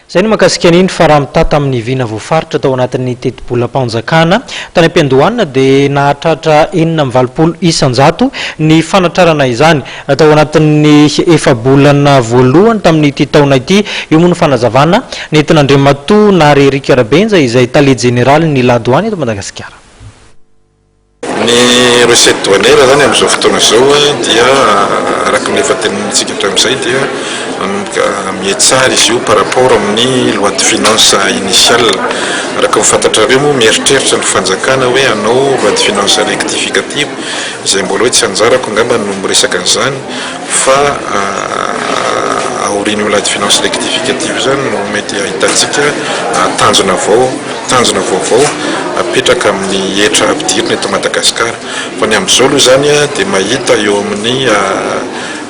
Zay ny makasika an'iny fa raha mitata amin'ny vina voafaritra tao anatin'ny teti-bolam-panjakana tany Ampiandohana dia nahatratra 9.20 isan-jato ny fanatrarana izany tao anatin'ny efa-bolana voalohany tamin'ity taona ity. Io moa ny fanazavana nentin'Andriamatoa Nary Eric Rabenja izay tale jeneraly ny ladoany eto Madagasikara. Ny recette douanière zany amin'izao fotoana izao dia araka ny efa tenintsika hatramin'izay dia manomboka mietsara izy io par rapport amin'ny loi de finance initiale. Araka ny fantatrareo moa mieritreritra ny fanjakana hoe hanao loi de finance rectificative izay mbola hoe tsy anjarako angamba no miresaka an'izany fa aorian'io loi de finance rectificative zany no mety ahitantsika tanjona vaovao apetraka amin'ny hetra ampidirina eto Madagasikara. Fa ny amin'izao aloha zany dia mahita eo amin'ny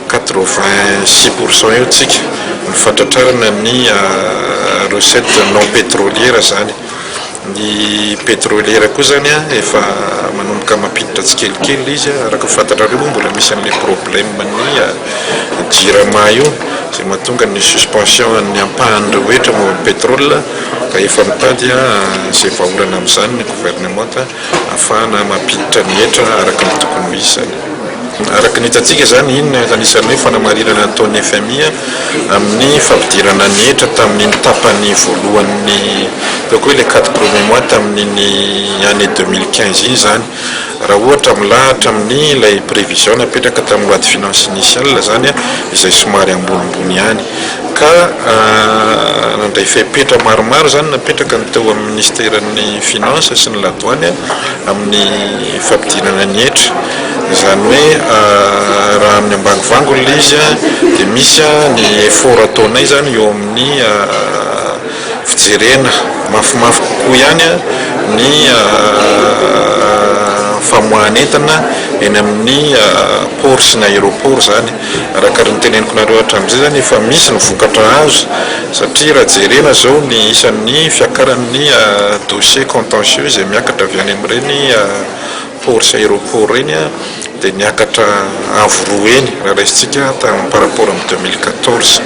86% eo tsika ny fantratrarana ny recette non pétrolière zany. Ny pétrolière koa zany efa manomboka mampiditra tsikelikely izy araka fantatrareo moa mbola misy an'ilay problème ny jirama io izay mahatonga ny suspension ny ampahan'ireo rehetra momba pétrole ka efa mitady izay vahaolana amin'izany ny gouvernement ahafahana mampiditra ny hetra araka ny tokony ho izy zany. Araka ny hitantsika zany iny anisan'ny hoe fanamarinana nataon'ny FMI amin'ny fampidirana ny hetra tamin'ny tapany voalohan'ny donc hoe les 4 premiers mois tamin'ny année 2015 iny zany. Raha ohatra milahatra amin'ny ilay prévision napetraka tamin'ny loi de finance initiale zany izay somary ambonimbony ihany ka nandray fepetra maromaro zany napetraka ny teo amin'ny ministèren'ny finance sy ny ladoany amin'ny fampidirana ny hetra. Izany hoe raha amin'ny ambangovango ilay izy dia misy ny effort ataonay zany eo amin'ny fijerena mafimafy kokoa ihany ny famoahan'entana eny amin'ny port sy ny aéroport zany. Araka ny teneniko nareo hatramin'izay zany efa misy ny vokatra azo satria raha jerena zao ny isan'ny fiakaran'ny dossier contentieux izay miakatra avy any amin'ireny port sy aéroport reny dia niakatra avo roa eny raha raisitsika par rapport amin'ny 2014.